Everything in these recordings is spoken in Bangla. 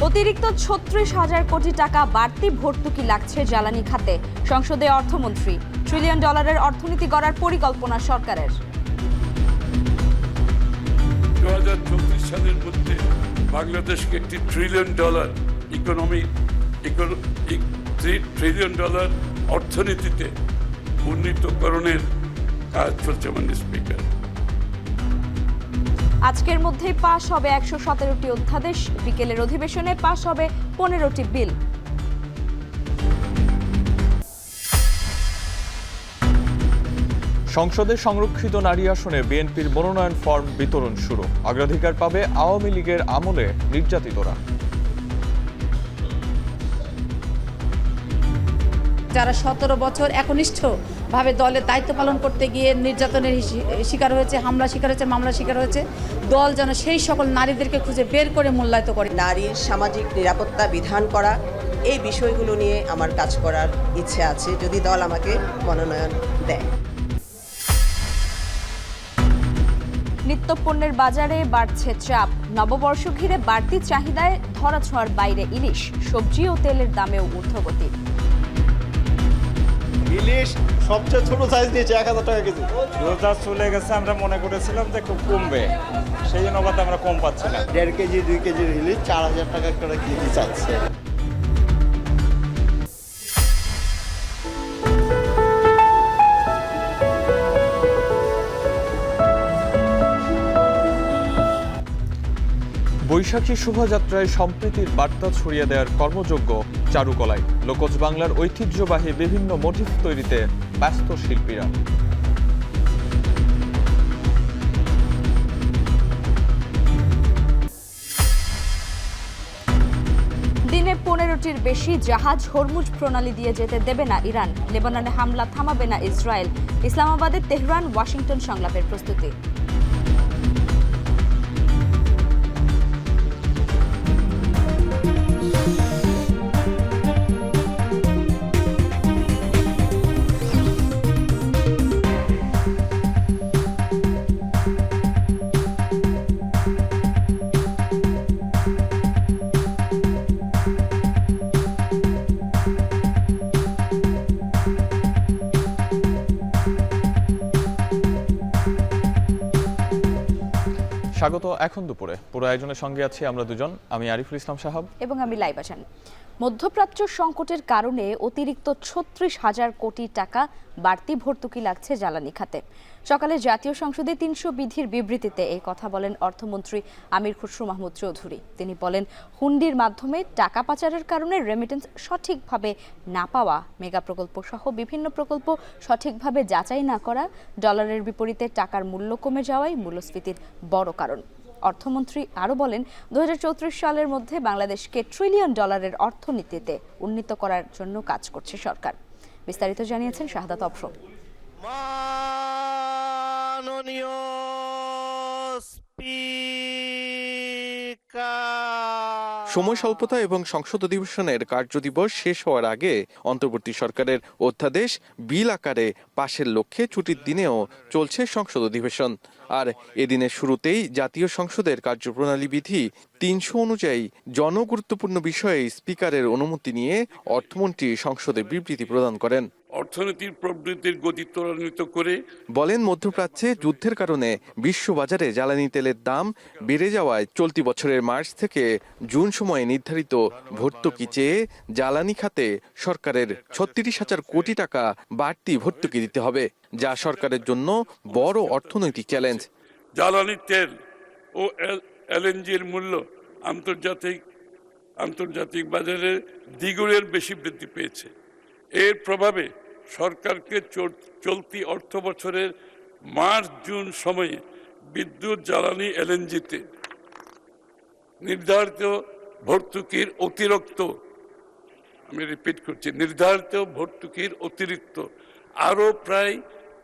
অতিরিক্ত ৩৬,০০০ কোটি টাকা বাড়তি ভর্তুকি লাগছে জ্বালানি খাতে। সংসদে অর্থমন্ত্রী $1 ট্রিলিয়ন অর্থনীতি গড়ার পরিকল্পনা সরকারের। 2034 সালের মধ্যে বাংলাদেশকে $1 ট্রিলিয়ন $3 ট্রিলিয়ন অর্থনীতিতে উন্নীতকরণের কাজ চলছে মাননীয় স্পিকার। আজকের মধ্যেই পাশ হবে ১১৭টি অধ্যাদেশ, বিকেলের অধিবেশনে পাশ হবে ১৫টি বিল। সংসদে সংরক্ষিত নারী আসনে বিএনপির মনোনয়ন ফর্ম বিতরণ শুরু। অগ্রাধিকার পাবে আওয়ামী লীগের আমলে নির্যাতিতরা। যারা ১৭ বছর একনিষ্ঠভাবে দলের দায়িত্ব পালন করতে গিয়ে নির্যাতনের শিকার হয়েছে, হামলা শিকার হয়েছে, মামলা শিকার হয়েছে, দল যেন সেই সকল নারীদেরকে খুঁজে বের করে মূল্যায়িত করে। নারীর সামাজিক নিরাপত্তা বিধান করা, এই বিষয়গুলো নিয়ে আমার কাজ করার ইচ্ছে আছে যদি দল আমাকে মনোনয়ন দেয়। নিত্যপণ্যের বাজারে বাড়ছে চাপ। নববর্ষ ঘিরে বাড়তি চাহিদায় ধরাছোঁয়ার বাইরে ইলিশ, সবজি ও তেলের দামেও ঊর্ধ্বগতি। ইলিশ সবচেয়ে ছোট সাইজ নিয়েছে ১,০০০ টাকা কেজি। রোজা চলে গেছে, আমরা মনে করেছিলাম যে খুব কমবে, সেই জন্য আমরা কম পাচ্ছি না। ১.৫ কেজি ২ কেজির ইলিশ ৪,০০০ টাকা করে কেজি চাচ্ছে। বৈশাখী শোভাযাত্রায় সম্প্রীতির বার্তা ছড়িয়ে দেওয়ার কর্মযজ্ঞ চারুকলায়। লোকজ বাংলার ঐতিহ্যবাহী বিভিন্ন মোটিফ তৈরিতে ব্যস্ত শিল্পীরা। দিনে ১৫টির বেশি জাহাজ হরমুজ প্রণালী দিয়ে যেতে দেবে না ইরান। লেবাননে হামলা থামাবে না ইসরায়েল। ইসলামাবাদে তেহরান ওয়াশিংটন সংলাপের প্রস্তুতি। স্বাগত এখন দুপুরে। পুরো আয়োজনের সঙ্গে আছি আমরা দুজন, আমি আরিফুল ইসলাম সাহাব এবং আমি লাইবা জান। মধ্যপ্রাচ্য সংকটের কারণে অতিরিক্ত ৩৬,০০০ কোটি টাকা বাড়তি ভর্তুকি লাগছে জ্বালানি খাতে। সকালে জাতীয় সংসদে ৩০০ বিধির বিবৃতিতে এই কথা বলেন অর্থমন্ত্রী আমির খসরু মাহমুদ চৌধুরী। তিনি বলেন, হুন্ডির মাধ্যমে টাকা পাচারের কারণে রেমিটেন্স সঠিকভাবে না পাওয়া, মেগা প্রকল্প সহ বিভিন্ন প্রকল্প সঠিকভাবে যাচাই না করা, ডলারের বিপরীতে টাকার মূল্য কমে যাওয়াই মূল্যস্ফীতির বড় কারণ। অর্থমন্ত্রী আরও বলেন, ২০৩৪ সালের মধ্যে বাংলাদেশকে $1 ট্রিলিয়ন অর্থনীতিতে উন্নীত করার জন্য কাজ করছে সরকার। বিস্তারিত জানিয়েছেন শাহাদাত অফরো। মাননীয় স্পিকার, সময় স্বল্পতা এবং সংসদ অধিবেশনের কার্যদিবস শেষ হওয়ার আগে অন্তর্বর্তী সরকারের অধ্যাদেশ বিল আকারে পাশের লক্ষ্যে ছুটির দিনেও চলছে সংসদ অধিবেশন। আর এদিনের শুরুতেই জাতীয় সংসদের কার্যপ্রণালী বিধি ৩০০ অনুযায়ী জনগুরুত্বপূর্ণ বিষয়ে স্পিকারের অনুমতি নিয়ে অর্থমন্ত্রী সংসদে বিবৃতি প্রদান করেন। অর্থনীতির প্রবৃদ্ধির গতি ত্বরান্বিত করে বলেন, মধ্যপ্রাচ্যে যুদ্ধের কারণে বিশ্ববাজারে জ্বালানি তেলের দাম বেড়ে যাওয়ায় চলতি বছরের মার্চ থেকে জুন সময়ে নির্ধারিত ভর্তুকি চেয়ে জ্বালানি খাতে সরকারের ৩৬,০০০ কোটি টাকা বাড়তি ভর্তুকি দিতে হবে, যা সরকারের জন্য বড় অর্থনৈতিক চ্যালেঞ্জ। জ্বালানি তেল ও এলএনজির মূল্য আন্তর্জাতিক বাজারে দ্বিগুণের বেশি বৃদ্ধি পেয়েছে। এর প্রভাবে সরকারকে চলতি অর্থ বছরের মার্চ জুন সময়ে বিদ্যুৎ, জ্বালানি, এলএনজিতে নির্ধারিত ভর্তুকির অতিরিক্ত, আমি রিপিট করছি, নির্ধারিত ভর্তুকির অতিরিক্ত আরও প্রায়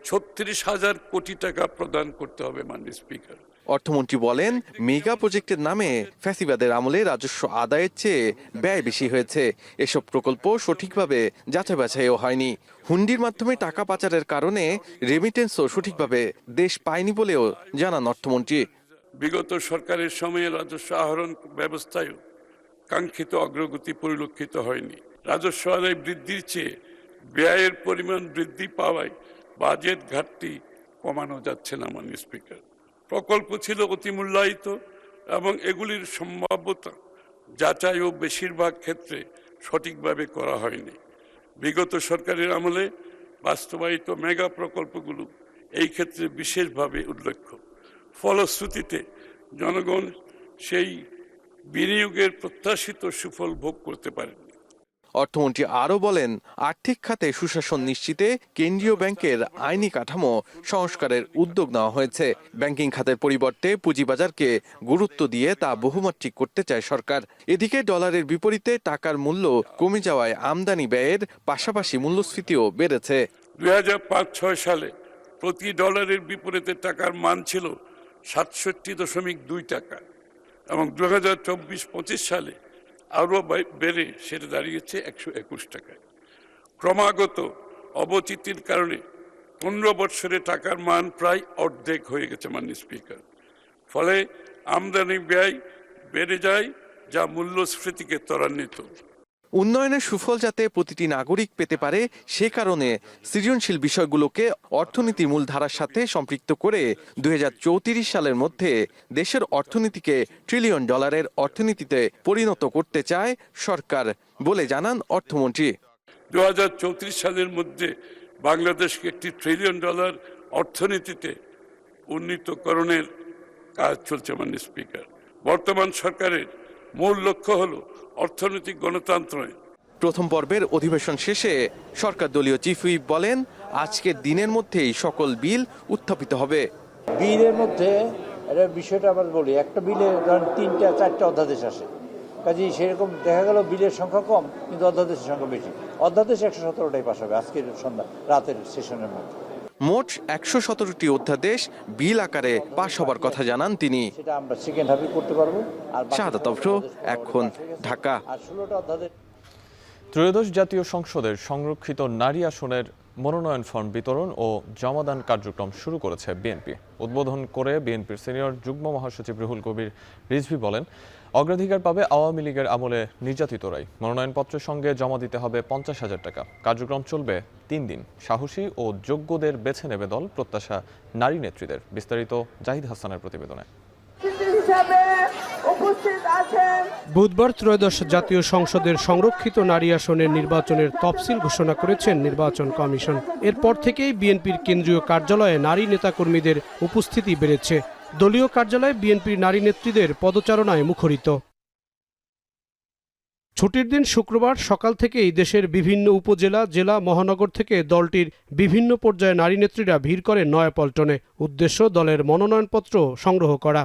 ৩৬,০০০ কোটি টাকা প্রদান করতে হবে মাননীয় স্পিকার। অর্থমন্ত্রী বলেন, মেগা প্রজেক্টের নামে ফ্যাসিবাদের আমলে রাজস্ব আদায়ের চেয়ে ব্যয় বেশি হয়েছে। এসব প্রকল্প সঠিকভাবে যাচাই বাছাইও হয়নি। হুন্ডির মাধ্যমে টাকা পাচারের কারণে রেমিটেন্সও সঠিকভাবে দেশ পায়নি বলেও জানান অর্থমন্ত্রী। বিগত সরকারের সময়ে রাজস্ব আহরণ ব্যবস্থায় কাঙ্ক্ষিত অগ্রগতি পরিলক্ষিত হয়নি। রাজস্ব আদায় বৃদ্ধির চেয়ে ব্যয়ের পরিমাণ বৃদ্ধি পাওয়ায় বাজেট ঘাটতি কমানো যাচ্ছে না মাননীয় স্পিকার। প্রকল্প ছিল অতিমূল্যায়িত এবং এগুলির সম্ভাব্যতা যাচাই ও বেশিরভাগ ক্ষেত্রে সঠিকভাবে করা হয়নি। বিগত সরকারের আমলে বাস্তবায়িত মেগা প্রকল্পগুলো এই ক্ষেত্রে বিশেষভাবে উল্লেখ্য। ফলশ্রুতিতে জনগণ সেই বিনিয়োগের প্রত্যাশিত সুফল ভোগ করতে পারেন। অর্থমন্ত্রী আরও বলেন, আর্থিক খাতে সুশাসন নিশ্চিতে কেন্দ্রীয় ব্যাংকের আইনি কাঠামো সংস্কারের উদ্যোগ নেওয়া হয়েছে। ব্যাংকিং খাতের পরিবর্তে পুঁজিবাজারকে গুরুত্ব দিয়ে তা বহুমাত্রিক করতে চায় সরকার। এদিকে ডলারের বিপরীতে টাকার মূল্য কমে যাওয়ায় আমদানি ব্যয়ের পাশাপাশি মূল্যস্ফীতিও বেড়েছে। 2005-06 সালে প্রতি ডলারের বিপরীতে টাকার মান ছিল 67.2 টাকা এবং 2024-25 সালে আরও বেড়ে সেটা দাঁড়িয়েছে 121 টাকায়। ক্রমাগত অবচিতির কারণে 15 বছরে টাকার মান প্রায় অর্ধেক হয়ে গেছে মাননীয় স্পিকার। ফলে আমদানি ব্যয় বেড়ে যায়, যা মূল্যস্ফীতিকে ত্বরান্বিত। উন্নয়নের সুফল যাতে প্রতিটি নাগরিক পেতে পারে সে কারণে সৃজনশীল বিষয়গুলোকে অর্থনীতির মূলধারার সাথে সম্পৃক্ত করে 2034 সালের মধ্যে দেশের অর্থনীতিকে ট্রিলিয়ন ডলারের অর্থনীতিতে পরিণত করতে চায় সরকার বলে জানান অর্থমন্ত্রী। 2034 সালের মধ্যে বাংলাদেশকে একটি ট্রিলিয়ন ডলার অর্থনীতিতে উন্নীতকরণের কাজ চলছে মাননীয় স্পিকার। বর্তমান সরকারের মূল লক্ষ্য হলো অর্থনৈতিক গণতন্ত্র। প্রথম পর্বের অধিবেশন শেষে সরকার দলীয় চিফ হুইপ বলেন, আজকের দিনের মধ্যেই সকল বিল উত্থাপিত হবে। বিলের মধ্যে এটা বিষয়টা আবার বলি, একটা বিলে ধরেন 3-4টা অধ্যাদেশ আসে, কাজেই সেরকম দেখা গেল বিলের সংখ্যা কম কিন্তু অধ্যাদেশের সংখ্যা বেশি। অধ্যাদেশ 117টাই পাস হবে আজকের সন্ধ্যা রাতের সেশনের মধ্যে। মোট 117টি অধ্যাদেশ বিল আকারে পাশ হবার কথা জানান তিনি। সেটা আমরা সেকেন্ড হাফে করতে পারবো। আর শাহাদাত অফরো, এখন ঢাকা। আর 16টা অধ্যাদেশ। ত্রয়োদশ জাতীয় সংসদের সংরক্ষিত নারী আসনের মনোনয়ন ফর্ম বিতরণ ও জমাদান কার্যক্রম শুরু করেছে বিএনপি। উদ্বোধন করে বিএনপির সিনিয়র যুগ্ম মহাসচিব রুহুল কবির রিজভী বলেন, অগ্রাধিকার পাবে আওয়ামী লীগের আমলে নির্যাতিতরাই। মনোনয়নপত্রের সঙ্গে জমা দিতে হবে 50,000 টাকা। কার্যক্রম চলবে 3 দিন। সাহসী ও যোগ্যদের বেছে নেবে দল, প্রত্যাশা নারী নেত্রীদের। বিস্তারিত জাহিদ হাসানের প্রতিবেদনে। বুধবার ত্রয়োদশ জাতীয় সংসদের সংরক্ষিত নারী আসনের নির্বাচনের তফসিল ঘোষণা করেছেন নির্বাচন কমিশন। এরপর থেকেই বিএনপির কেন্দ্রীয় কার্যালয়ে নারী নেতাকর্মীদের উপস্থিতি বেড়েছে। দলীয় কার্যালয়ে বিএনপির নারী নেত্রীদের পদচারণায় মুখরিত। ছুটির দিন শুক্রবার সকাল থেকেই দেশের বিভিন্ন উপজেলা, জেলা, মহানগর থেকে দলটির বিভিন্ন পর্যায়ে নারী নেত্রীরা ভিড় করেন নয়াপল্টনে। উদ্দেশ্য দলের মনোনয়নপত্র সংগ্রহ করা।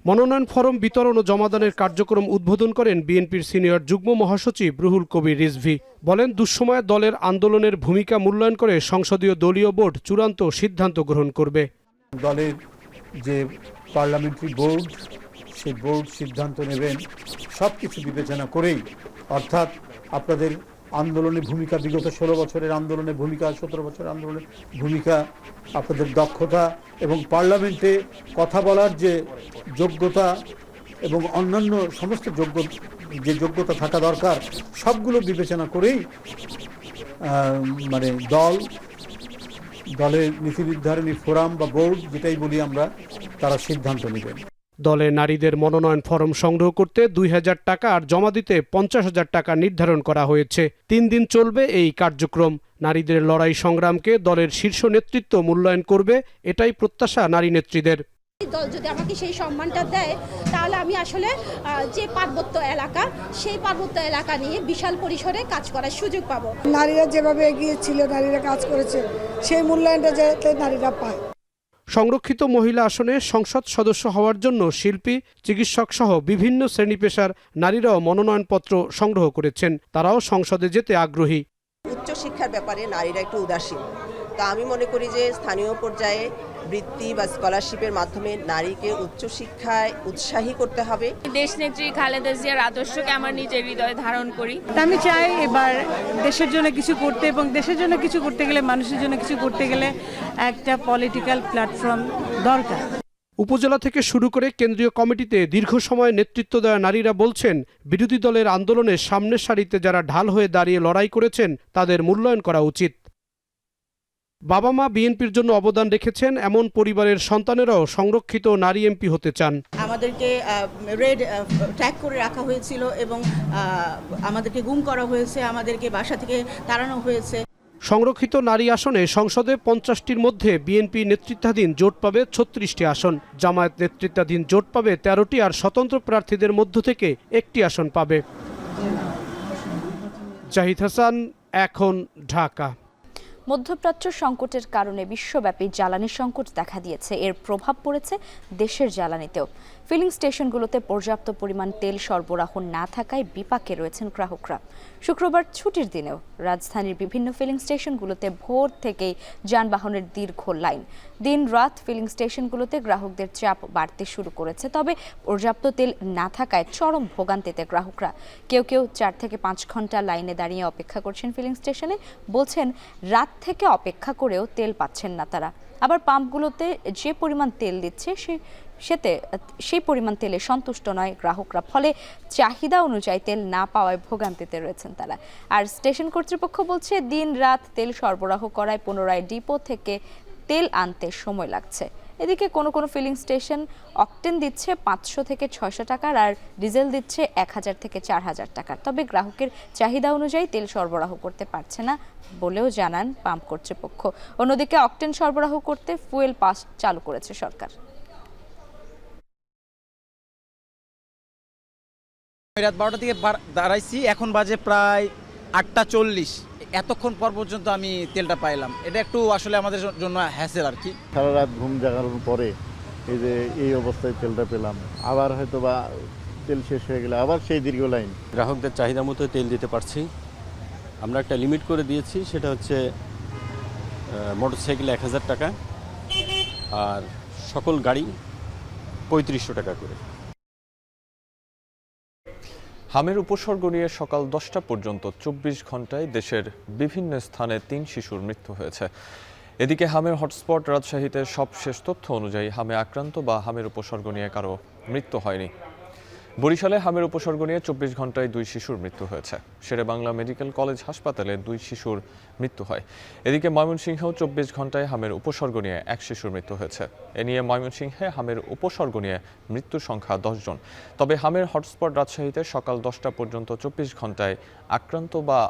মনোনয়ন ফরম বিতরণ ও জমাদানের কার্যক্রম উদ্বোধন করেন বিএনপির সিনিয়র যুগ্ম মহাসচিব রুহুল কবির রিজভী। বলেন, দুঃসময়ে দলের আন্দোলনের ভূমিকা মূল্যায়ন করে সংসদীয় দলীয় বোর্ড চূড়ান্ত সিদ্ধান্ত গ্রহণ করবে। দলের যে পার্লামেন্টারি বোর্ড, সেই বোর্ড সিদ্ধান্ত নেবেন সব কিছু বিবেচনা করেই, অর্থাৎ আপনাদের আন্দোলনের ভূমিকা, বিগত 16 বছরের আন্দোলনের ভূমিকা, 17 বছরের আন্দোলনের ভূমিকা, আপনাদের দক্ষতা এবং পার্লামেন্টে কথা বলার যে যোগ্যতা এবং অন্যান্য সমস্ত যে যোগ্যতা থাকা দরকার, সবগুলো বিবেচনা করেই দলের নীতি নির্ধারণী ফোরাম বা বোর্ড, যেটাই বলি আমরা, তারা সিদ্ধান্ত নেবেন। দলে নারীদের মনোনয়ন ফরম সংগ্রহ করতে 2,000 টাকা আর জমা দিতে 50,000 টাকা নির্ধারণ করা হয়েছে। 3 দিন চলবে এই কার্যক্রম। নারীদের লড়াই সংগ্রামকে দলের শীর্ষ নেতৃত্ব মূল্যায়ন করবে, এটাই প্রত্যাশা নারী নেত্রীদের। দল যদি আমাকে সেই সম্মানটা দেয়, তাহলে আমি আসলে যে পার্বত্য এলাকা, সেই পার্বত্য এলাকা নিয়ে বিশাল পরিসরে কাজ করার সুযোগ পাবো। নারীরা যেভাবে এগিয়েছিল, নারীরা কাজ করেছে, সেই মূল্যায়নটা যাতে নারীরা পায়। সংরক্ষিত মহিলা আসনে সংসদ সদস্য হওয়ার জন্য শিল্পী, চিকিৎসক সহ বিভিন্ন শ্রেণী পেশার নারীরাও মনোনয়নপত্র সংগ্রহ করেছেন। তারাও সংসদে যেতে আগ্রহী। উচ্চশিক্ষার ব্যাপারে নারীরা একটু উদাসীন। তা আমি মনে করি যে স্থানীয় পর্যায়ে বৃত্তি বা স্কলারশিপের মাধ্যমে নারীকে উচ্চশিক্ষায় উৎসাহী করতে হবে। দেশনেত্রী খালেদা জিয়ার আদর্শকে আমার নিজের হৃদয়ে ধারণ করি। আমি চাই এবার দেশের জন্য কিছু করতে, এবং দেশের জন্য কিছু করতে গেলে, মানুষের জন্য কিছু করতে গেলে একটা পলিটিক্যাল প্ল্যাটফর্ম দরকার। উপজেলা থেকে শুরু করে কেন্দ্রীয় কমিটিতে দীর্ঘ সময় নেতৃত্ব দেওয়া নারীরা বলছেন, বিরোধী দলের আন্দোলনে সামনের সারিতে যারা ঢাল হয়ে দাঁড়িয়ে লড়াই করেছেন তাদের মূল্যায়ন করা উচিত। বাবা মা বিএনপির জন্য অবদান রেখেছেন এমন পরিবারের সন্তানেরাও সংরক্ষিত নারী এমপি হতে চান। আমাদেরকে রেড ট্যাগ করে রাখা হয়েছিল এবং আমাদেরকে গুম করা হয়েছে, আমাদেরকে বাসা থেকে তাড়ানো হয়েছে। সংরক্ষিত নারী আসনে সংসদে 50টির মধ্যে বিএনপি নেতৃত্বাধীন জোট পাবে 36টি আসন, জামায়াত নেতৃত্বাধীন জোট পাবে 13টি, আর স্বতন্ত্র প্রার্থীদের মধ্য থেকে 1টি আসন পাবে। জাহিদ হাসান, এখন, ঢাকা। মধ্যপ্রাচ্য সংকটের কারণে বিশ্বব্যাপী জ্বালানি সংকট দেখা দিয়েছে। এর প্রভাব পড়েছে দেশের জ্বালানিতেও। ফিলিং স্টেশনগুলোতে পর্যাপ্ত পরিমাণ তেল সরবরাহ না থাকায় বিপাকে রয়েছেন গ্রাহকরা। শুক্রবার ছুটির দিনেও রাজধানীর বিভিন্ন ফিলিং স্টেশনগুলোতে ভোর থেকেই যানবাহনের দীর্ঘ লাইন। দিন রাত ফিলিং স্টেশনগুলোতে গ্রাহকদের চাপ বাড়তে শুরু করেছে। তবে পর্যাপ্ত তেল না থাকায় চরম ভোগান্তিতে গ্রাহকরা। কেউ কেউ 4 থেকে 5 ঘন্টা লাইনে দাঁড়িয়ে অপেক্ষা করছেন ফিলিং স্টেশনে। বলছেন রাত থেকে অপেক্ষা করেও তেল পাচ্ছেন না তারা। আবার পাম্পগুলোতে যে পরিমাণ তেল দিচ্ছে সেই পরিমাণ তেলে সন্তুষ্ট নয় গ্রাহকরা। ফলে চাহিদা অনুযায়ী তেল না পাওয়ায় ভোগান্তিতে রয়েছেন তারা। আর স্টেশন কর্তৃপক্ষ বলছে দিন রাত তেল সরবরাহ করায় পুনরায় ডিপো থেকে তেল আনতে সময় লাগছে। এদিকে কোনো কোনো ফিলিং স্টেশন অকটেন দিচ্ছে 500 থেকে 600 টাকার, আর ডিজেল দিচ্ছে 1000 থেকে 4000 টাকার। তবে গ্রাহকের চাহিদা অনুযায়ী তেল সরবরাহ করতে পারছে না বলেও জানান পাম্প কর্তৃপক্ষ। অন্যদিকে অকটেন সরবরাহ করতে ফুয়েল পাস চালু করেছে সরকার। রাত 12টা থেকে দাঁড়াইছি, এখন বাজে প্রায় 8:40। এতক্ষণ পর পর্যন্ত আমি তেলটা পাইলাম। এটা একটু আসলে আমাদের জন্য হ্যাসেল আর কি। সারা রাত ঘুম জাগানোর পরে এই যে এই অবস্থায় তেলটা পেলাম, আবার হয়তো বা তেল শেষ হয়ে গেলে আবার সেই দীর্ঘ লাইন। গ্রাহকদের চাহিদা মতো তেল দিতে পারছি। আমরা একটা লিমিট করে দিয়েছি, সেটা হচ্ছে মোটরসাইকেলে 1000 টাকা আর সকল গাড়ি 3500 টাকা করে। হামের উপসর্গ নিয়ে সকাল 10টা পর্যন্ত 24 ঘন্টায় দেশের বিভিন্ন স্থানে 3 শিশুর মৃত্যু হয়েছে। এদিকে হামের হটস্পট রাজশাহীতে সবশেষ তথ্য অনুযায়ী হামে আক্রান্ত বা হামের উপসর্গ নিয়ে কারো মৃত্যু হয়নি। বরিশালে হামের উপসর্গ নিয়ে 24 ঘন্টায় 2 শিশুর মৃত্যু হয়েছে। শেরেবাংলা মেডিকেল কলেজ হাসপাতালে 2 শিশুর মৃত্যু হয়। এদিকে ময়মনসিংহেও 24 ঘন্টায় হামের উপসর্গ নিয়ে 1 শিশুর মৃত্যু হয়েছে। এ নিয়ে ময়মনসিংহে হামের উপসর্গ নিয়ে মৃত্যুর সংখ্যা 10 জন। তবে হামের হটস্পট রাজশাহীতে সকাল 10টা পর্যন্ত 24 ঘন্টায় আক্রান্ত বা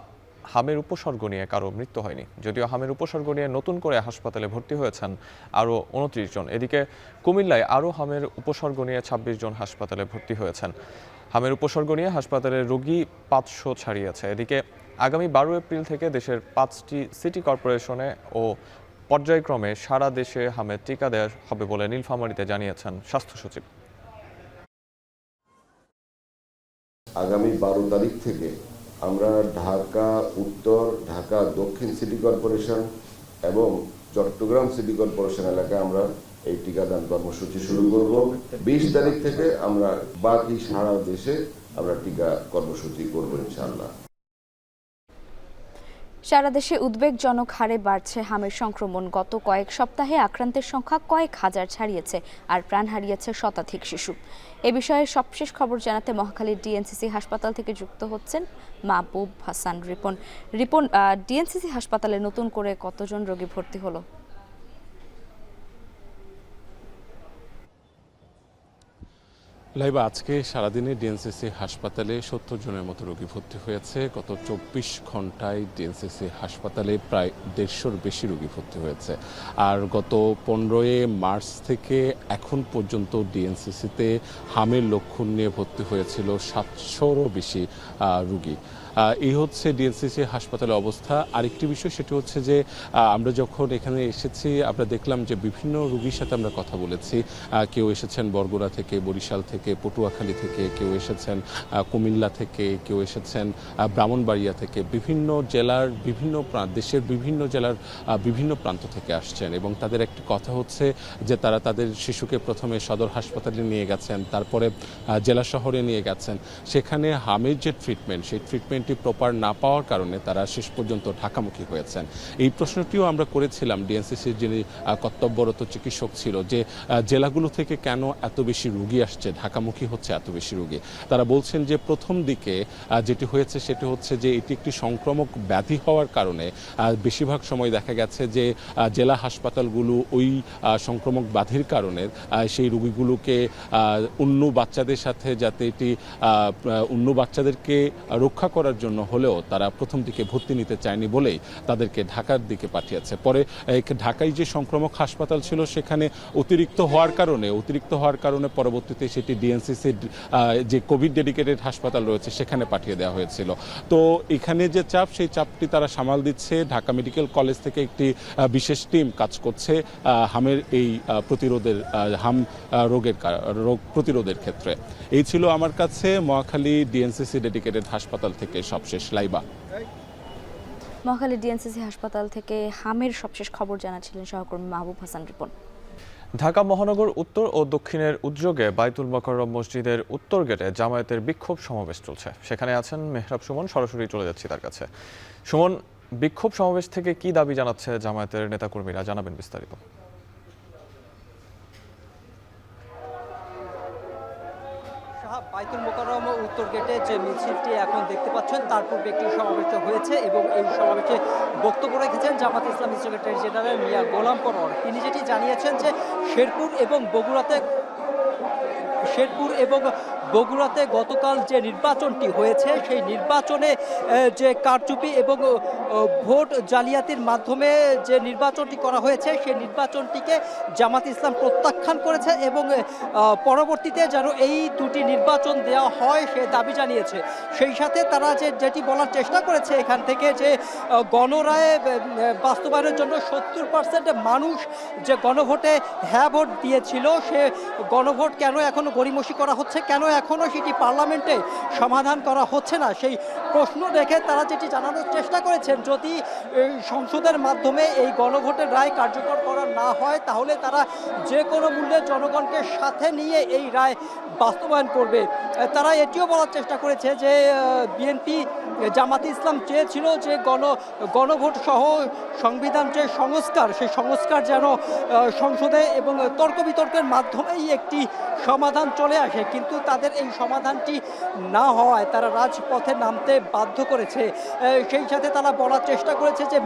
হামের উপসর্গ নিয়ে কারো মৃত্যু হয়নি। যদিও হামের উপসর্গ নিয়ে নতুন করে হাসপাতালে ভর্তি হয়েছেন আরও 29 জন। এদিকে কুমিল্লায় আরও হামের উপসর্গ নিয়ে 26 জন হাসপাতালে ভর্তি হয়েছেন। হামের উপসর্গ নিয়ে হাসপাতালের রোগী 500 ছাড়িয়েছে। এদিকে আগামী 12 এপ্রিল থেকে দেশের 5টি সিটি কর্পোরেশনে ও পর্যায়ক্রমে সারা দেশে হামের টিকা দেওয়া হবে বলে নীলফামারীতে জানিয়েছেন স্বাস্থ্য সচিব। আগামী 12 তারিখ থেকে আমরা ঢাকা উত্তর, ঢাকা দক্ষিণ সিটি কর্পোরেশন এবং চট্টগ্রাম সিটি কর্পোরেশন এলাকায় আমরা এই টিকাদান কর্মসূচি শুরু করব। 20 তারিখ থেকে আমরা বাকি সারা দেশে আমরা টিকা কর্মসূচি করব ইনশাআল্লাহ। সারা দেশে উদ্বেগজনক হারে বাড়ছে হামের সংক্রমণ। গত কয়েক সপ্তাহে আক্রান্তের সংখ্যা কয়েক হাজার ছাড়িয়েছে, আর প্রাণ হারিয়েছে শতাধিক শিশু। এ বিষয়ে সবশেষ খবর জানাতে মহাখালীর ডিএনসিসি হাসপাতাল থেকে যুক্ত হচ্ছেন মাহবুব হাসান রিপন। ডিএনসিসি হাসপাতালে নতুন করে কতজন রোগী ভর্তি হলো? লাইবা আজকে সারাদিনে ডিএনসিসি হাসপাতালে 70 জনের মতো রোগী ভর্তি হয়েছে। গত 24 ঘন্টায় ডিএনসিসি হাসপাতালে প্রায় 150-র বেশি রোগী ভর্তি হয়েছে। আর গত 15 মার্চ থেকে এখন পর্যন্ত ডিএনসিসিতে হামের লক্ষণ নিয়ে ভর্তি হয়েছিল 700-রও বেশি রোগী। এই হচ্ছে ডিএনসিসি হাসপাতালের অবস্থা। আরেকটি বিষয় সেটি হচ্ছে যে আমরা যখন এখানে এসেছি আমরা দেখলাম যে বিভিন্ন রোগীর সাথে আমরা কথা বলেছি। কেউ এসেছেন বরগুনা থেকে, বরিশাল থেকে, থেকে, পটুয়াখালী থেকে, কেউ এসেছেন কুমিল্লা থেকে, কেউ এসেছেন ব্রাহ্মণবাড়িয়া থেকে, বিভিন্ন জেলার দেশের বিভিন্ন জেলার বিভিন্ন প্রান্ত থেকে আসছেন এবং তাদের একটি কথা হচ্ছে যে তারা তাদের শিশুকে প্রথমে সদর হাসপাতালে নিয়ে গেছেন, তারপরে জেলা শহরে নিয়ে গেছেন, সেখানে হামের যে ট্রিটমেন্ট সেই ট্রিটমেন্টটি প্রপার না পাওয়ার কারণে তারা শেষ পর্যন্ত ঢাকামুখী হয়েছেন। এই প্রশ্নটিও আমরা করেছিলাম ডিএনসিসির যিনি কর্তব্যরত চিকিৎসক ছিল যে জেলাগুলো থেকে কেন এত বেশি রোগী আসছে, ঢাকামুখী হচ্ছে এত বেশি রোগী। তারা বলছেন যে প্রথম দিকে যেটি হয়েছে সেটি হচ্ছে যে এটি একটি সংক্রামক ব্যাধি হওয়ার কারণে বেশিরভাগ সময় দেখা গেছে যে জেলা হাসপাতালগুলো ওই সংক্রামক ব্যাধির কারণে সেই রোগীগুলোকে অন্য বাচ্চাদের সাথে যাতে এটি অন্য বাচ্চাদেরকে রক্ষা করার জন্য হলেও তারা প্রথম দিকে ভর্তি নিতে চায়নি বলেই তাদেরকে ঢাকার দিকে পাঠিয়েছে। পরে ঢাকায় যে সংক্রামক হাসপাতাল ছিল সেখানে অতিরিক্ত হওয়ার কারণে পরবর্তীতে সেটি ডিএনসিসির যে কোভিড ডেডিকেটেড হাসপাতাল রয়েছে সেখানে পাঠিয়ে দেওয়া হয়েছিল। তো এখানে যে চাপ, সেই চাপটি তারা সামাল দিচ্ছে। ঢাকা মেডিকেল কলেজ থেকে একটি বিশেষ টিম কাজ করছে হামের এই রোগ প্রতিরোধের ক্ষেত্রে। এই ছিল আমার কাছে মহাখালী ডিএনসিসি ডেডিকেটেড হাসপাতাল থেকে সবশেষ লাইবা। মহাখালী ডিএনসিসি হাসপাতাল থেকে হামের সবশেষ খবর জানাচ্ছিলেন সহকর্মী মাহবুব হাসান রিপন। ঢাকা মহানগর উত্তর ও দক্ষিণের উদ্যোগে বাইতুল মোকাররম মসজিদের উত্তর গেটে জামায়াতের বিক্ষোভ সমাবেশ চলছে। সেখানে আছেন মেহরাব সুমন, সরাসরি চলে যাচ্ছি তার কাছে। সুমন, বিক্ষোভ সমাবেশ থেকে কি দাবি জানাচ্ছে জামায়াতের নেতাকর্মীরা, জানাবেন বিস্তারিত। বাইতুল মোকাররম উত্তর গেটে যে মিছিলটি এখন দেখতে পাচ্ছেন তার পূর্বে একটি সমাবেশ হয়েছে এবং এই সমাবেশে বক্তব্য রেখেছেন জামাত ইসলামী সেক্রেটারি জেনারেল মিয়া গোলাম পরোয়ার। তিনি যেটি জানিয়েছেন যে শেরপুর এবং বগুড়াতে গতকাল যে নির্বাচনটি হয়েছে সেই নির্বাচনে যে কারচুপি এবং ভোট জালিয়াতির মাধ্যমে যে নির্বাচনটি করা হয়েছে সেই নির্বাচনটিকে জামাত ইসলাম প্রত্যাখ্যান করেছে এবং পরবর্তীতে যেন এই দুটি নির্বাচন দেওয়া হয় সে দাবি জানিয়েছে। সেই সাথে তারা যেটি বলার চেষ্টা করেছে এখান থেকে যে গণরায় বাস্তবায়নের জন্য 70% মানুষ যে গণভোটে হ্যাঁ ভোট দিয়েছিল, সে গণভোট কেন এখনো গড়িমসি করা হচ্ছে, কেন এখনো সেটি পার্লামেন্টে সমাধান করা হচ্ছে না, সেই প্রশ্ন রেখে তারা যেটি জানানোর চেষ্টা করেছেন যদি সংসদের মাধ্যমে এই গণভোটের রায় কার্যকর করা না হয় তাহলে তারা যে কোনো মূল্যে জনগণকে সাথে নিয়ে এই রায় বাস্তবায়ন করবে। তারা এটিও বলার চেষ্টা করেছে যে বিএনপি জামাত ইসলাম চেয়েছিল যে গণভোট সহ সংবিধান যে সংস্কার, সেই সংস্কার যেন সংসদে এবং তর্ক বিতর্কের মাধ্যমেই একটি সমাধান চলে আসে, কিন্তু তাদের এই সমাধানটি না হওয়ায় তারা রাজপথে নামতে বাধ্য করেছে। সেই সাথে তারা বলার চেষ্টা করেছে যে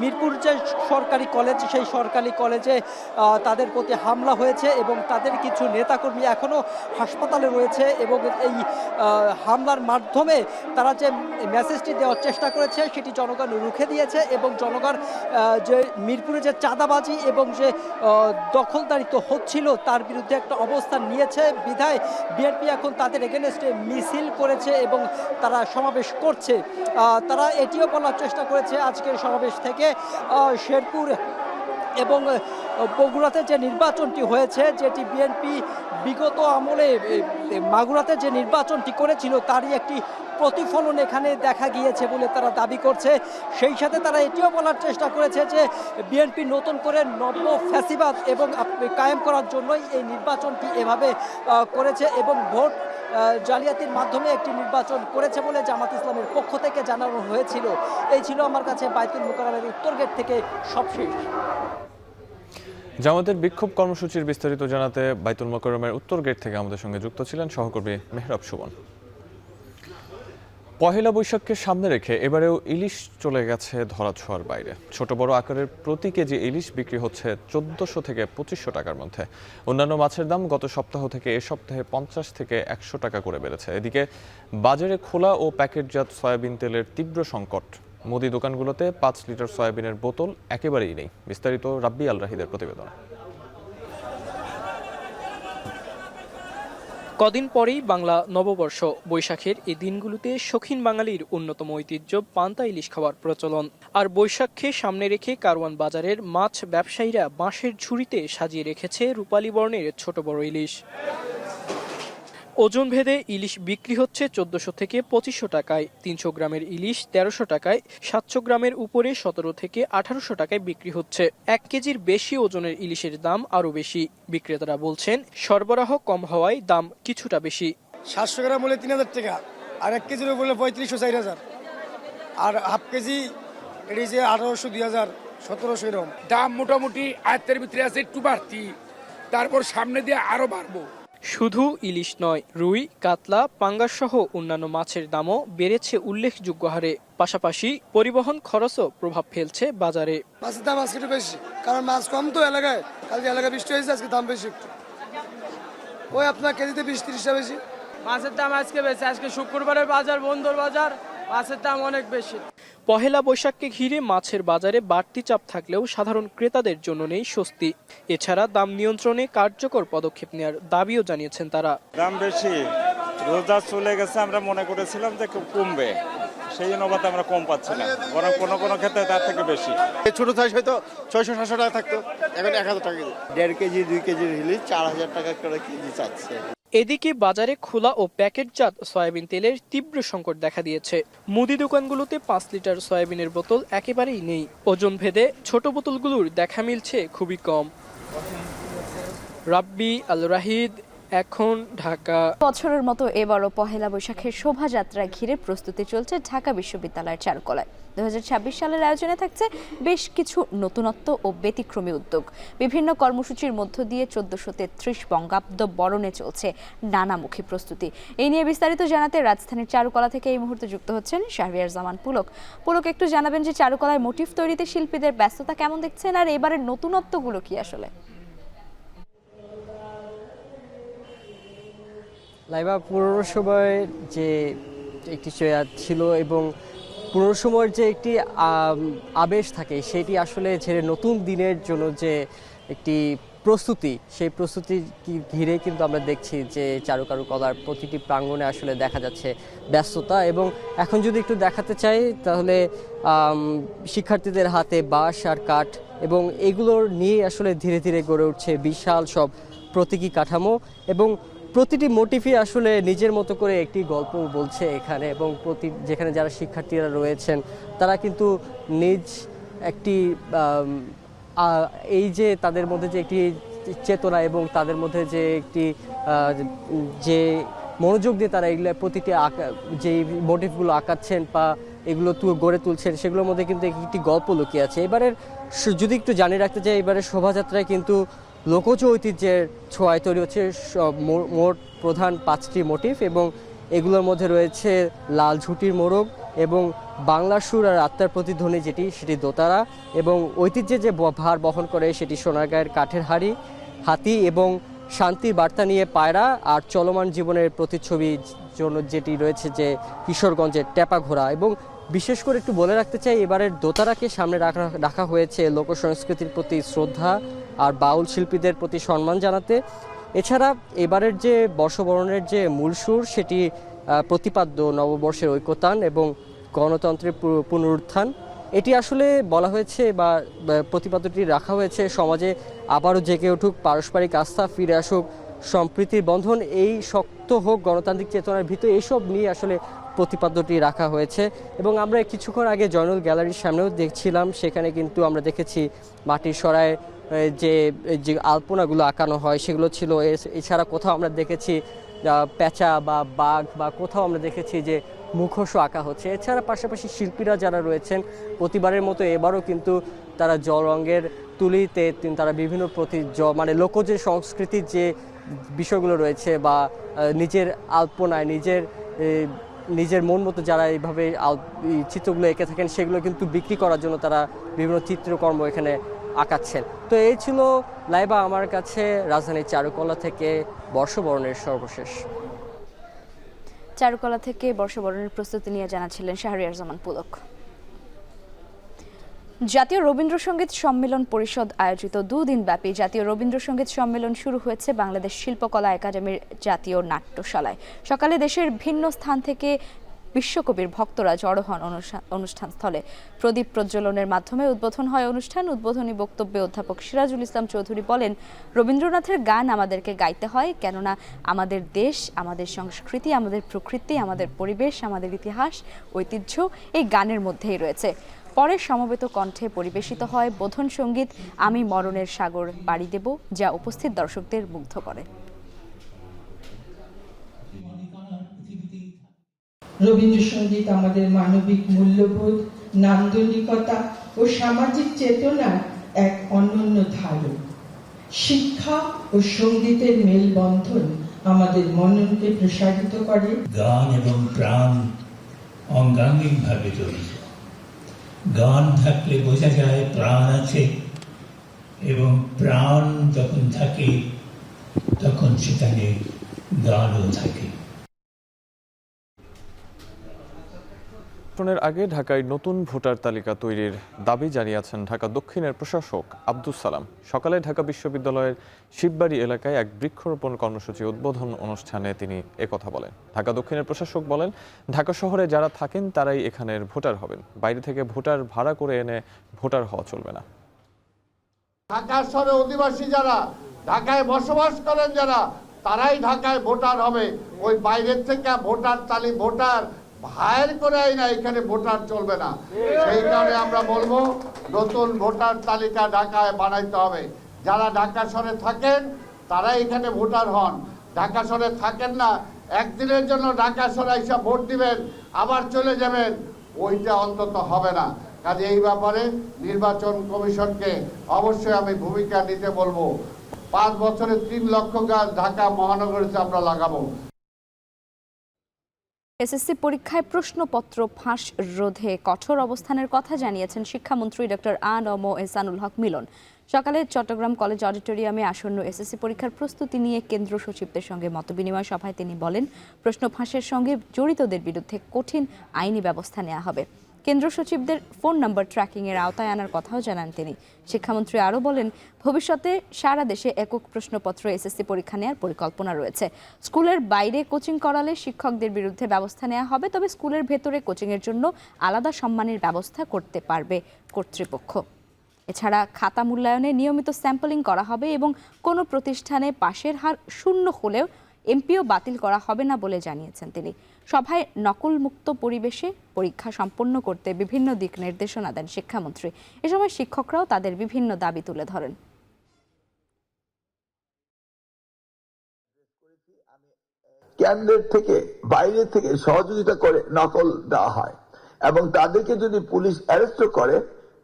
মিরপুর যে সরকারি কলেজ, সেই সরকারি কলেজে তাদের প্রতি হামলা হয়েছে এবং তাদের কিছু নেতাকর্মী এখনও হাসপাতালে রয়েছে এবং এই হামলার মাধ্যমে তারা যে মেসেজটি দেওয়ার চেষ্টা করেছে সেটি জনগণ রুখে দিয়েছে এবং জনগণ যে মিরপুরে যে চাঁদাবাজি এবং যে দখলদারিত্ব হচ্ছিল তার বিরুদ্ধে একটা অবস্থান নিয়েছে বিধায় বিএনপি এখন তাদের এগেনস্টে মিছিল করেছে এবং তারা সমাবেশ করছে। তারা এটিও বলার চেষ্টা করেছে আজকের সমাবেশ থেকে শেরপুর এবং বগুড়াতে যে নির্বাচনটি হয়েছে, যেটি বিএনপি বিগত আমলে মাগুরাতে যে নির্বাচনটি করেছিল তারই একটি প্রতিফলন এখানে দেখা গিয়েছে বলে তারা দাবি করছে। সেই সাথে তারা এটিও বলার চেষ্টা করেছে যে বিএনপি নতুন করে নব্য ফ্যাসিবাদ এবং কায়েম করার জন্যই এই নির্বাচনটি এভাবে করেছে এবং ভোট জালিয়াতির মাধ্যমে একটি নির্বাচন করেছে বলে জামাত ইসলামের পক্ষ থেকে জানানো হয়েছিল। এই ছিল আমার কাছে বাইতুল মোকাররমের উত্তর গেট থেকে সবশেষ। জামাতের বিক্ষোভ কর্মসূচির বিস্তারিত জানাতে বাইতুল মোকাররমের উত্তর গেট থেকে আমাদের সঙ্গে যুক্ত ছিলেন সহকর্মী মেহরাব সুমন। পহেলা বৈশাখকে সামনে রেখে এবারেও ইলিশ চলে গেছে ধরাছোঁয়ার বাইরে। ছোট বড় আকারের প্রতি কেজি ইলিশ বিক্রি হচ্ছে 1400 থেকে 2500 টাকার মধ্যে। অন্যান্য মাছের দাম গত সপ্তাহ থেকে এ সপ্তাহে 50 থেকে 100 টাকা করে বেড়েছে। এদিকে বাজারে খোলা ও প্যাকেটজাত সয়াবিন তেলের তীব্র সংকট। মুদি দোকানগুলোতে 5 লিটার সয়াবিনের বোতল একেবারেই নেই। বিস্তারিত রাব্বি আল রাহিদের প্রতিবেদন। কদিন পরেই বাংলা নববর্ষ। বৈশাখের এই দিনগুলোতে শৌখিন বাঙালির অন্যতম ঐতিহ্য পান্তা ইলিশ খাওয়ার প্রচলন। আর বৈশাখকে সামনে রেখে কারওয়ান বাজারের মাছ ব্যবসায়ীরা বাঁশের ঝুড়িতে সাজিয়ে রেখেছে রূপালী বর্ণের ছোট বড় ইলিশ। ওজন ভেদে ইলিশ বিক্রি হচ্ছে 1400 থেকে 2500 টাকায়। 300 গ্রামের ইলিশ 1300 টাকায়, 700 গ্রামের উপরে 17 থেকে 1800 টাকায় বিক্রি হচ্ছে। 1 কেজির বেশি ওজনের ইলিশের দাম আরও বেশি। বিক্রেতারা বলছেন সরবরাহ কম হওয়ায় দাম কিছুটা বেশি। 700 গ্রাম হলে 3000 টাকা, আর 1 কেজির উপরে 3500-4000, আর হাফ কেজি এটি যে 1800, 2000, 1700 এরকম দাম। মোটামুটি আয়ত্তের ভিতরে আছে, একটু বাড়তি, তারপর সামনে দিয়ে আরো বাড়বো। শুধু ইলিশ নয়, রুই, কাতলা, পাঙ্গাস সহ অন্যান্য মাছের দামও বেড়েছে উল্লেখযোগ্য হারে। পাশাপাশি পরিবহন খরচও প্রভাব ফেলছে বাজারে। মাছের দাম আজকে একটু বেশি, কারণ মাছ কম তো এলাকায়। কালকে এলাকায় বৃষ্টি হয়েছে, আজকে দাম বেশি একটু। ওই আপনার কেজিতে 20-30 টাকা বেশি। মাছের দাম আজকে বেশি। আজকে শুক্রবারের বাজার, বন্দর বাজার, মাছের দাম অনেক বেশি। পহেলা বৈশাখকে ঘিরে মাছের বাজারে বাড়তি চাপ থাকলেও সাধারণ ক্রেতাদের জন্য নেই স্বস্তি। এছাড়া দাম নিয়ন্ত্রণে কার্যকর পদক্ষেপ নেওয়ার দাবিও জানিয়েছেন তারা। দাম বেশি, রোজা চলে গেছে, আমরা মনে করেছিলাম যে কমবে, সেই অনুপাতে আমরা কম পাচ্ছি না, বরং কোনো কোনো ক্ষেত্রে তার থেকে বেশি। ছোট সাইজ হয়তো 600-700 টাকা থাকতো, এখন 1000 টাকা কেজি। 1.5 কেজি 2 কেজির ইলিশ 4000 টাকা করে কেজি চাচ্ছে। এদিকে বাজারে খোলা ও প্যাকেটজাত সয়াবিন তেলের তীব্র সংকট দেখা দিয়েছে। মুদি দোকানগুলোতে 5 লিটার সয়াবিনের বোতল একেবারেই নেই। ওজন ভেদে ছোট বোতলগুলোর দেখা মিলছে খুবই কম। রাব্বি আল রাহিদ, এখন ঢাকা। বছরের মতো এবারও পহেলা বৈশাখের শোভাযাত্রা ঘিরে প্রস্তুতি চলছে ঢাকা বিশ্ববিদ্যালয়ের চারুকলায়। 2026 সালের আয়োজনে থাকছে বেশ কিছু নতুনত্ব ও ব্যতিক্রমী উদ্যোগ। বিভিন্ন কর্মসূচির মধ্য দিয়ে 1433 বঙ্গাব্দ বরণে চলছে নানামুখী প্রস্তুতি। এই নিয়ে বিস্তারিত জানাতে রাজধানীর চারুকলা থেকে এই মুহূর্তে যুক্ত হচ্ছেন শাহরিয়ার জামান পুলক। পুলক, একটু জানাবেন যে চারুকলায় মোটিভ তৈরিতে শিল্পীদের ব্যস্ততা কেমন দেখছেন, আর এবারের নতুনত্বগুলো কি আসলে? লাইবা পুরনো সময়ের যে একটি ছিল এবং পুরনো সময়ের যে একটি আবেশ থাকে, সেটি আসলে ছেড়ে নতুন দিনের জন্য যে একটি প্রস্তুতি, সেই প্রস্তুতি ঘিরে কিন্তু আমরা দেখছি যে চারুকলার প্রতিটি প্রাঙ্গণে আসলে দেখা যাচ্ছে ব্যস্ততা। এবং এখন যদি একটু দেখাতে চাই তাহলে শিক্ষার্থীদের হাতে বাঁশ আর কাঠ এবং এগুলোর নিয়ে আসলে ধীরে ধীরে গড়ে উঠছে বিশাল সব প্রতীকী কাঠামো, এবং প্রতিটি মোটিভই আসলে নিজের মতো করে একটি গল্প বলছে এখানে। এবং যেখানে যারা শিক্ষার্থীরা রয়েছেন তারা কিন্তু নিজ একটি এই যে তাদের মধ্যে যে একটি চেতনা এবং তাদের মধ্যে যে একটি যে মনোযোগ দিয়ে তারা এগুলো প্রতিটি যে মোটিভগুলো আঁকাচ্ছেন বা এগুলো গড়ে তুলছেন, সেগুলোর মধ্যে কিন্তু একটি গল্প লুকিয়ে আছে। এবারের যদি একটু জানিয়ে রাখতে চাই, এবারের শোভাযাত্রায় কিন্তু লোকজ ঐতিহ্যের ছোঁয়ায় তৈরি হচ্ছে মোট প্রধান 5টি মোটিভ, এবং এগুলোর মধ্যে রয়েছে লাল ঝুটির মোরগ এবং বাংলা সুর আর আত্মার প্রতিধ্বনি সেটি দোতারা, এবং ঐতিহ্যে যে ভার বহন করে সেটি সোনারগাঁয়ের কাঠের হাতি এবং শান্তির বার্তা নিয়ে পায়রা, আর চলমান জীবনের প্রতিচ্ছবি জন্য যেটি রয়েছে যে কিশোরগঞ্জের টেপা ঘোড়া। এবং বিশেষ করে একটু বলে রাখতে চাই, এবারের দোতারাকে সামনে রাখা হয়েছে লোকসংস্কৃতির প্রতি শ্রদ্ধা আর বাউল শিল্পীদের প্রতি সম্মান জানাতে। এছাড়া এবারের যে বর্ষবরণের যে মূল সুর, সেটি প্রতিপাদ্য নববর্ষের ঐক্যতান এবং গণতন্ত্রের পুনরুত্থান। এটি আসলে বলা হয়েছে বা প্রতিপাদ্যটি রাখা হয়েছে সমাজে আবারও জেগে উঠুক পারস্পরিক আস্থা, ফিরে আসুক সম্প্রীতির বন্ধন, এই শক্ত হোক গণতান্ত্রিক চেতনার ভিতরে, এইসব নিয়ে আসলে প্রতিপাদ্যটি রাখা হয়েছে। এবং আমরা কিছুক্ষণ আগে জয়নুল গ্যালারির সামনেও দেখছিলাম, সেখানে কিন্তু আমরা দেখেছি মাটির সরায় যে আলপনাগুলো আঁকানো হয় সেগুলো ছিল। এছাড়া কোথাও আমরা দেখেছি পেঁচা বা বাঘ, বা কোথাও আমরা দেখেছি যে মুখোশও আঁকা হচ্ছে। এছাড়া পাশাপাশি শিল্পীরা যারা রয়েছেন প্রতিবারের মতো এবারও কিন্তু তারা জল রঙের তুলিতে তারা বিভিন্ন মানে লোকজ সংস্কৃতির যে বিষয়গুলো রয়েছে বা নিজের আলপনায় নিজের মন মতো যারা এইভাবে চিত্রগুলো এঁকে থাকেন, সেগুলো কিন্তু বিক্রি করার জন্য তারা বিভিন্ন চিত্রকর্ম এখানে আঁকাচ্ছেন। তো এই ছিল লাইবা আমার কাছে রাজধানীর চারুকলা থেকে বর্ষবরণের সর্বশেষ। চারুকলা থেকে বর্ষবরণের প্রস্তুতি নিয়ে জানাচ্ছিলেন শাহরিয়ার জামান পুলক। জাতীয় রবীন্দ্রসঙ্গীত সম্মেলন পরিষদ আয়োজিত দুদিনব্যাপী জাতীয় রবীন্দ্রসঙ্গীত সম্মেলন শুরু হয়েছে বাংলাদেশ শিল্পকলা একাডেমির জাতীয় নাট্যশালায়। সকালে দেশের ভিন্ন স্থান থেকে বিশ্বকবির ভক্তরা জড়ো হন অনুষ্ঠান স্থলে। প্রদীপ প্রজ্বলনের মাধ্যমে উদ্বোধন হয় অনুষ্ঠান। উদ্বোধনী বক্তব্যে অধ্যাপক সিরাজুল ইসলাম চৌধুরী বলেন, রবীন্দ্রনাথের গান আমাদেরকে গাইতে হয়, কেননা আমাদের দেশ, আমাদের সংস্কৃতি, আমাদের প্রকৃতি, আমাদের পরিবেশ, আমাদের ইতিহাস, ঐতিহ্য এই গানের মধ্যেই রয়েছে। পরে সমবেত কণ্ঠে পরিবেশিত হয় বোধন সঙ্গীত আমি মরণের সাগর পাড়ি দেব, যা উপস্থিত দর্শকদের মুগ্ধ করে। রবীন্দ্রসঙ্গীত আমাদের মানবিক মূল্যবোধ, নান্দনিকতা ও সামাজিক চেতনার এক অনন্য ধারণ। শিক্ষা ও সঙ্গীতের মেলবন্ধন আমাদের মননকে প্রসারিত করে। গান এবং প্রাণ অঙ্গাঙ্গিকভাবে জড়িত। গান থাকলে বোঝা যায় প্রাণ আছে, এবং প্রাণ যখন থাকে তখন সেখানে গানও থাকে। নির্বাচনের আগে ঢাকায় নতুন ভোটার তালিকা তৈরির দাবি জানিয়েছেন ঢাকা দক্ষিণের প্রশাসক আব্দুস সালাম। সকালে ঢাকা বিশ্ববিদ্যালয়ের শিববাড়ি এলাকায় এক বৃক্ষরোপণ কর্মসূচি উদ্বোধন অনুষ্ঠানে তিনি একথা বলেন। ঢাকা দক্ষিণের প্রশাসক বলেন, ঢাকা শহরে যারা থাকেন তারাই এখানের ভোটার হবেন। বাইরে থেকে ভোটার ভাড়া করে এনে ভোটার হওয়া চলবে না। ঢাকা শহরে অধিবাসী যারা, ঢাকায় বসবাস করেন যারা, তারাই ঢাকায় ভোটার হবে। ওই বাইরের থেকে ভোটার ভাইয়ের করে না এখানে ভোটার চলবে না। সেই কারণে আমরা বলবো নতুন ভোটার তালিকা ঢাকায় বানাইতে হবে। যারা ঢাকা শহরে থাকেন তারা এখানে ভোটার হন। ঢাকা শহরে থাকেন না, একদিনের জন্য ঢাকা শহরে এসে ভোট দিবেন আবার চলে যাবেন, ওইটা অন্তত হবে না। কাজে এই ব্যাপারে নির্বাচন কমিশনকে অবশ্যই আমি ভূমিকা নিতে বলবো। 5 বছরে 3 লক্ষ গাছ ঢাকা মহানগরীতে আমরা লাগাবো। এসএসসি পরীক্ষায় প্রশ্নপত্র ফাঁস রোধে কঠোর অবস্থানের কথা জানিয়েছেন শিক্ষামন্ত্রী ডক্টর আ.ন.ম এহসানুল হক মিলন। সকালে চট্টগ্রাম কলেজ অডিটোরিয়ামে আসন্ন এসএসসি পরীক্ষার প্রস্তুতি নিয়ে কেন্দ্র সচিবদের সঙ্গে মতবিনিময় সভায় তিনি বলেন, প্রশ্ন ফাঁসের সঙ্গে জড়িতদের বিরুদ্ধে কঠিন আইনি ব্যবস্থা নেওয়া হবে। কেন্দ্র সচিবদের ফোন নম্বর ট্র্যাকিংয়ের আওতায় আনার কথাও জানান তিনি। শিক্ষামন্ত্রী আরও বলেন, ভবিষ্যতে সারা দেশে একক প্রশ্নপত্র এসএসসি পরীক্ষা নেওয়ার পরিকল্পনা রয়েছে। স্কুলের বাইরে কোচিং করালে শিক্ষকদের বিরুদ্ধে ব্যবস্থা নেওয়া হবে, তবে স্কুলের ভেতরে কোচিংয়ের জন্য আলাদা সম্মানের ব্যবস্থা করতে পারবে কর্তৃপক্ষ। এছাড়া খাতা মূল্যায়নে নিয়মিত স্যাম্পলিং করা হবে এবং কোনো প্রতিষ্ঠানে পাশের হার 0 হলেও এমপিও বাতিল করা হবে না বলে জানিয়েছেন তিনি। সভায় নকলমুক্ত পরিবেশে পরীক্ষা সম্পন্ন করতে বিভিন্ন দিক নির্দেশনা দেন শিক্ষামন্ত্রী। এ সময় শিক্ষকরাও তাদের বিভিন্ন দাবি তুলে ধরেন। কেন্দ্রের থেকে বাইরে থেকে সহযোগিতা করে নকল দেওয়া হয়, এবং তাদেরকে যদি পুলিশ অ্যারেস্ট করে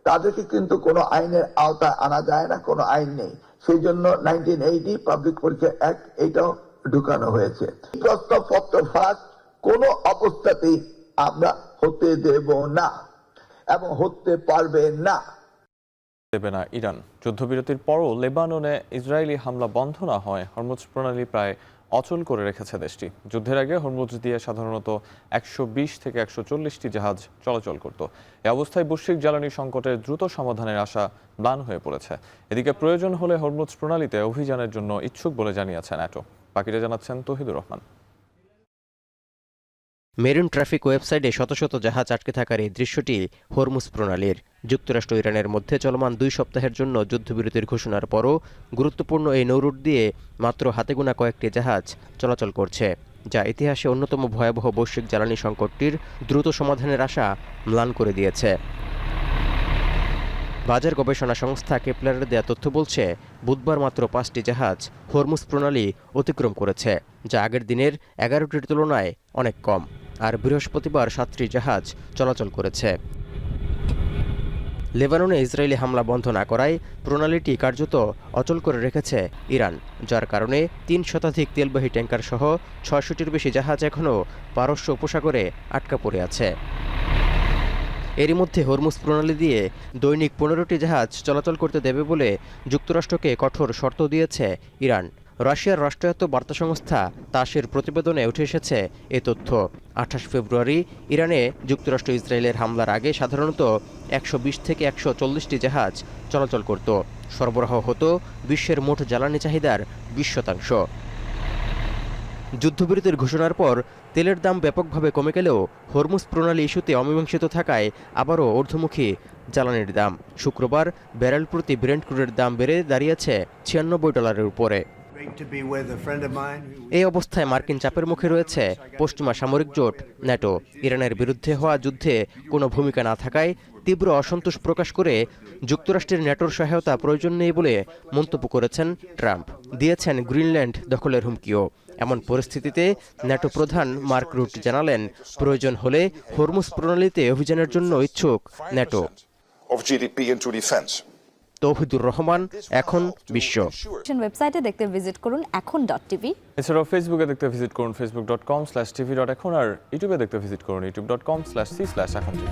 তাদেরকে কিন্তু কোনো আইনের আওতায় আনা যায় না, কোনো আইন নেই। সেই জন্য 1980 পাবলিক পরীক্ষা অ্যাক্ট এটাও ঢুকানো হয়েছে। প্রশ্নপত্র ফাঁস কোনো অবস্থাতেই আমরা হতে দেব না এবং হতে পারবে না। দেবে না ইরান। যুদ্ধবিরতির পরও লেবাননে ইসরায়েলি হামলা বন্ধ না হয় হরমুজ প্রণালী প্রায় অচল করে রেখেছে দেশটি। যুদ্ধের আগে হরমুজ দিয়ে সাধারণত 120 থেকে 140টি জাহাজ চলাচল করত। এই অবস্থায় বৈশ্বিক জ্বালানি সংকটের দ্রুত সমাধানের আশা ম্লান হয়ে পড়েছে। এদিকে প্রয়োজন হলে হরমুজ প্রণালীতে অভিযানের জন্য ইচ্ছুক বলে জানিয়েছে ন্যাটো। বাকিটা জানাচ্ছেন তৌহিদুর রহমান। মেরিন ট্রাফিক ওয়েবসাইটে শত শত জাহাজ আটকে থাকার এই দৃশ্যটি হরমুজ প্রণালীর। যুক্তরাষ্ট্র ইরানের মধ্যে চলমান 2 সপ্তাহের জন্য যুদ্ধবিরতির ঘোষণার পরও গুরুত্বপূর্ণ এই নৌরুট দিয়ে মাত্র হাতে গোনা কয়েকটি জাহাজ চলাচল করছে, যা ইতিহাসে অন্যতম ভয়াবহ বৈশ্বিক জ্বালানি সংকটটির দ্রুত সমাধানের আশা ম্লান করে দিয়েছে। বাজার গবেষণা সংস্থা কেপলারের দেয়া তথ্য বলছে, বুধবার মাত্র 5টি জাহাজ হরমুজ প্রণালী অতিক্রম করেছে, যা আগের দিনের 11টির তুলনায় অনেক কম। আর বৃহস্পতিবার 7টি জাহাজ চলাচল করেছে। লেবাননে ইসরায়েলি হামলা বন্ধ না করায় প্রণালীটি কার্যত অচল করে রেখেছে ইরান, যার কারণে 3 শতাধিক তেলবাহী ট্যাঙ্কার সহ 600টির বেশি জাহাজ এখনও পারস্য উপসাগরে আটকা পড়ে আছে। এরই মধ্যে হরমুজ প্রণালী দিয়ে দৈনিক 15টি জাহাজ চলাচল করতে দেবে বলে যুক্তরাষ্ট্রকে কঠোর শর্ত দিয়েছে ইরান। রাশিয়ার রাষ্ট্রায়ত্ত বার্তা সংস্থা তাসের প্রতিবেদনে উঠে এসেছে এ তথ্য। 28 ফেব্রুয়ারি ইরানে যুক্তরাষ্ট্র ইসরায়েলের হামলার আগে সাধারণত 120 থেকে 140টি জাহাজ চলাচল করত। সরবরাহ হতো বিশ্বের মোট জ্বালানি চাহিদার 20%। যুদ্ধবিরতির ঘোষণার পর তেলের দাম ব্যাপকভাবে কমে গেলেও হরমুজ প্রণালী ইস্যুতে অমীমাংসিত থাকায় আবারও ঊর্ধ্বমুখী জ্বালানির দাম। শুক্রবার ব্যারেল প্রতি ব্রেন্ট ক্রুডের দাম বেড়ে দাঁড়িয়েছে $96 উপরে। এই অবস্থায় মার্কিন চাপের মুখে রয়েছে পশ্চিমা সামরিক জোট ন্যাটো। ইরানের বিরুদ্ধে হওয়া যুদ্ধে কোনো ভূমিকা না থাকায় তীব্র অসন্তোষ প্রকাশ করে যুক্তরাষ্ট্রের ন্যাটোর সহায়তা প্রয়োজন নেই বলে মন্তব্য করেছেন ট্রাম্প। দিয়েছেন গ্রিনল্যান্ড দখলের হুমকিও। এমন পরিস্থিতিতে ন্যাটো প্রধান মার্ক রুট জানালেন, প্রয়োজন হলে হরমুজ প্রণালীতে অভিযানের জন্য ইচ্ছুক ন্যাটো। তৌহিদুর রহমান, এখন বিশ্ব। ওয়েবসাইটে দেখতে ভিজিট করুন এখন.tv। এছাড়াও ফেসবুকে দেখতে ভিজিট করুন facebook.com/tv.এখন আর ইউটিউবে দেখতে ভিজিট করুন youtube.com/c/echontv।